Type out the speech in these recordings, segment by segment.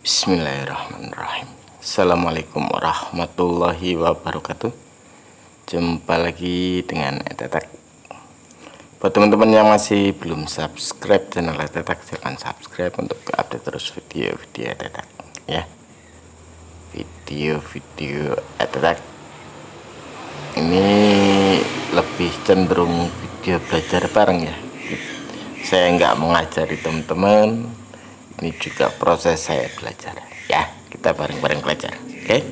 Bismillahirrahmanirrahim. Assalamualaikum warahmatullahi wabarakatuh. Jumpa lagi dengan Etetek. Buat teman-teman yang masih belum subscribe channel Etetek, silahkan subscribe untuk update terus video-video Etetek ya. Video-video Etetek ini lebih cenderung video belajar bareng ya. Saya nggak mengajari teman-teman, ini juga proses saya belajar ya, kita bareng-bareng belajar. Oke.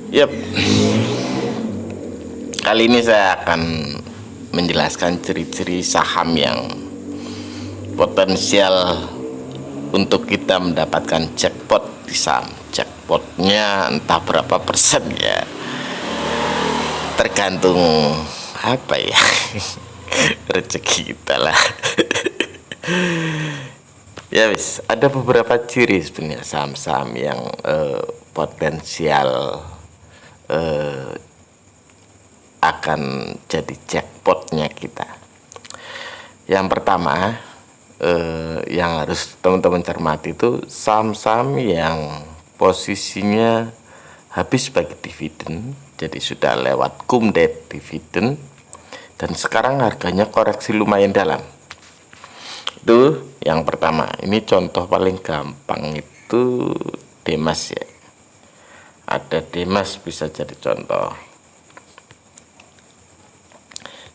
Yep. Kali ini saya akan menjelaskan ciri-ciri saham yang potensial untuk kita mendapatkan jackpot di saham. Jackpotnya entah berapa persen ya, tergantung apa ya rezeki kita lah. Ya wis, ada beberapa ciri sebenarnya saham-saham yang potensial akan jadi jackpotnya kita. Yang pertama yang harus teman-teman cermati itu saham-saham yang posisinya habis bagi dividen, jadi sudah lewat cum-dead dividen dan sekarang harganya koreksi lumayan dalam. Itu yang pertama. Ini contoh paling gampang itu Demas ya. Ada Demas bisa jadi contoh.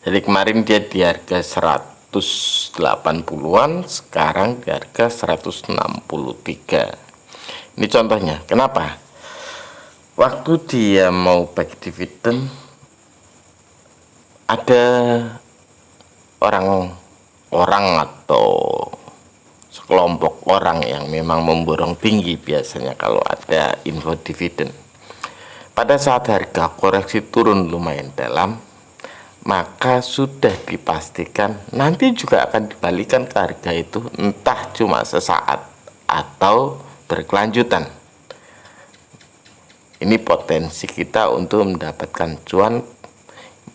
Jadi kemarin dia di harga 180-an, sekarang di harga 163. Ini contohnya. Kenapa? Waktu dia mau bagi dividen, ada orang atau sekelompok orang yang memang memborong tinggi biasanya kalau ada info dividen. Pada saat harga koreksi turun lumayan dalam, maka sudah dipastikan nanti juga akan dibalikan ke harga itu, entah cuma sesaat atau berkelanjutan. Ini potensi kita untuk mendapatkan cuan,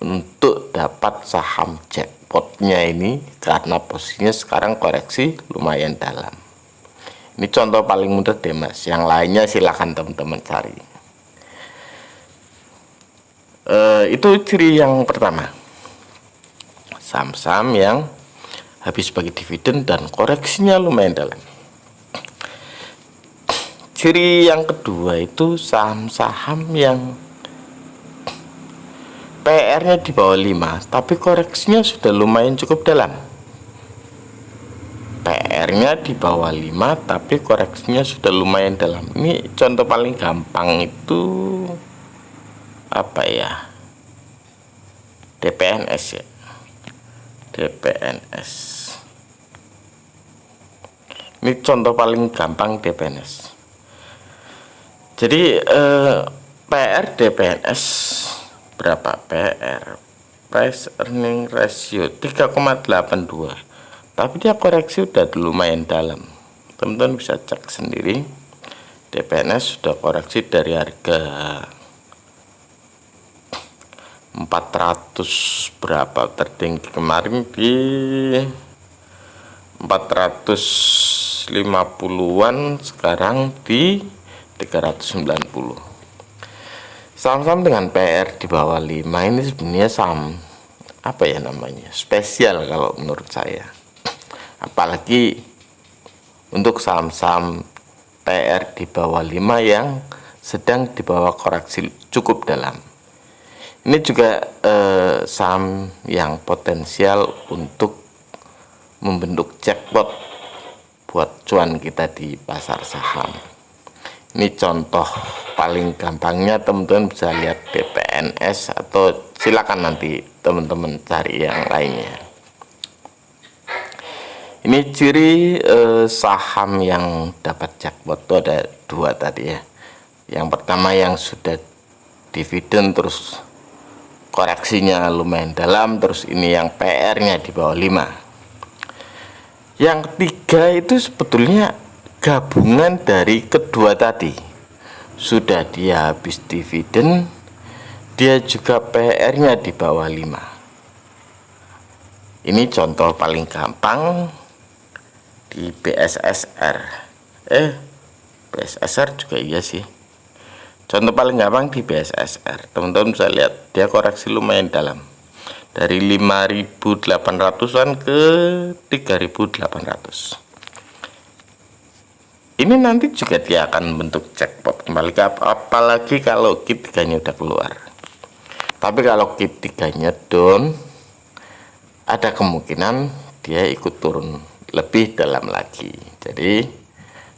untuk dapat saham jackpotnya ini, karena posisinya sekarang koreksi lumayan dalam. Ini contoh paling mudah Demas, yang lainnya silahkan teman-teman cari. Itu ciri yang pertama, saham-saham yang habis bagi dividen dan koreksinya lumayan dalam. Ciri yang kedua itu saham-saham yang PR-nya di bawah 5 tapi koreksinya sudah lumayan cukup dalam. PR-nya di bawah 5 tapi koreksinya sudah lumayan dalam. Ini contoh paling gampang itu apa ya? DPNS ya. DPNS. Ini contoh paling gampang DPNS. Jadi PR DPNS berapa? PR price earning ratio 3,82, tapi dia koreksi udah lumayan dalam. Teman-teman bisa cek sendiri, DPNS sudah koreksi dari harga 400 berapa, tertinggi kemarin di 450-an, sekarang di 390. Saham-saham dengan PR di bawah 5 ini sebenarnya saham apa ya namanya, spesial kalau menurut saya. Apalagi untuk saham-saham PR di bawah 5 yang sedang di bawah koreksi cukup dalam. Ini juga saham yang potensial untuk membentuk jackpot buat cuan kita di pasar saham. Ini contoh paling gampangnya, teman-teman bisa lihat DPNS atau silakan nanti teman-teman cari yang lainnya. Ini ciri saham yang dapat jackpot itu ada dua tadi ya. Yang pertama yang sudah dividen terus koreksinya lumayan dalam, terus ini yang PR-nya di bawah 5. Yang ketiga itu sebetulnya gabungan dari kedua tadi. Sudah dia habis dividen, dia juga PR-nya di bawah 5. Ini contoh paling gampang di BSSR. BSSR juga iya sih. Contoh paling gampang di BSSR, teman-teman bisa lihat dia koreksi lumayan dalam, dari 5.800-an ke 3.800. Ini nanti juga dia akan bentuk jackpot kembali, apalagi kalau kit 3-nya udah keluar. Tapi kalau kit 3-nya down, ada kemungkinan dia ikut turun lebih dalam lagi. Jadi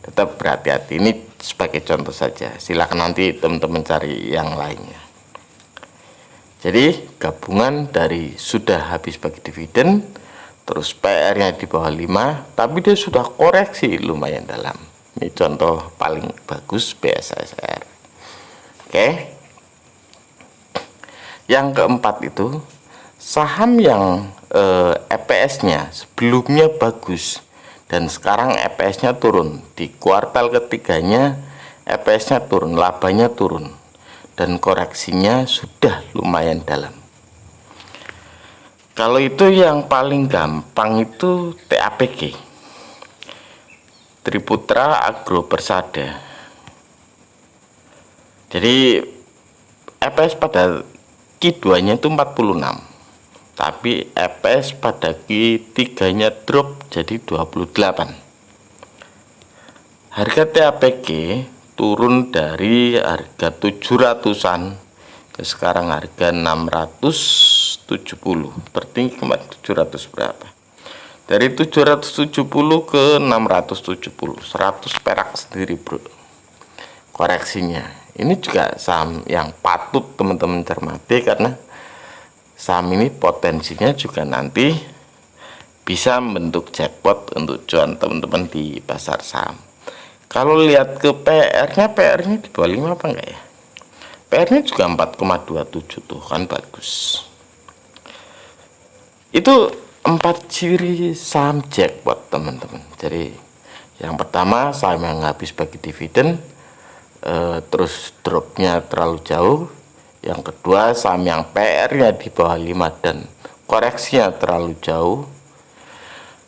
tetap berhati-hati. Ini sebagai contoh saja, silakan nanti teman-teman cari yang lainnya. Jadi gabungan dari sudah habis bagi dividen, terus PR-nya di bawah 5, tapi dia sudah koreksi lumayan dalam. Ini contoh paling bagus BSSR. Oke. Yang keempat itu saham yang EPS-nya sebelumnya bagus dan sekarang EPS-nya turun. Di kuartal ketiganya EPS-nya turun, labanya turun, dan koreksinya sudah lumayan dalam. Kalau itu yang paling gampang itu TAPG, Triputra Agro Persada. Jadi EPS pada Q2-nya itu 46, tapi EPS pada Q3-nya drop jadi 28. Harga TAPG turun dari harga 700-an ke sekarang harga 670. Tertinggi kemarin 700 berapa? Dari 770 ke 670, 100 perak sendiri bro koreksinya. Ini juga saham yang patut teman-teman cermati, karena saham ini potensinya juga nanti bisa membentuk jackpot untuk cuan teman-teman di pasar saham. Kalau lihat ke PR-nya, PR-nya di bawah 5 apa enggak ya? PR-nya juga 4,27 tuh kan bagus. Itu 4 ciri saham jackpot teman-teman. Jadi yang pertama saham yang habis bagi dividen, terus dropnya terlalu jauh. Yang kedua saham yang PR-nya di bawah 5 dan koreksinya terlalu jauh.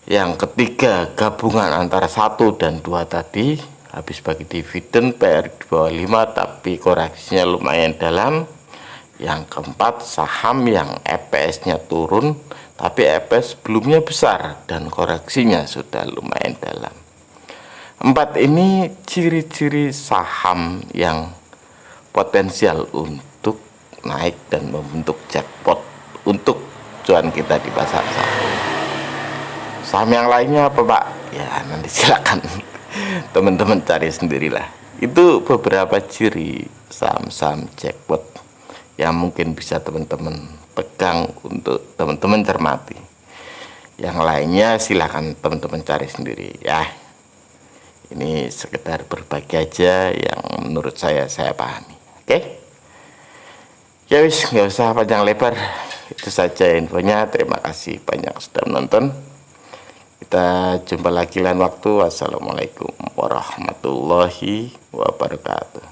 Yang ketiga gabungan antara 1 dan 2 tadi, habis bagi dividen, PR di bawah 5 tapi koreksinya lumayan dalam. Yang keempat saham yang EPS-nya turun tapi EPS sebelumnya besar dan koreksinya sudah lumayan dalam. 4 ini ciri-ciri saham yang potensial untuk naik dan membentuk jackpot untuk cuan kita di pasar saham. Saham yang lainnya apa Pak? Ya nanti silakan teman-teman cari sendirilah. Itu beberapa ciri saham-saham jackpot yang mungkin bisa teman-teman pegang untuk teman-teman cermati. Yang lainnya silahkan teman-teman cari sendiri ya. Ini sekedar berbagi aja yang menurut saya pahami. Oke? Ya wis, nggak usah panjang lebar. Itu saja infonya. Terima kasih banyak sudah menonton. Kita jumpa lagi lain waktu. Wassalamualaikum warahmatullahi wabarakatuh.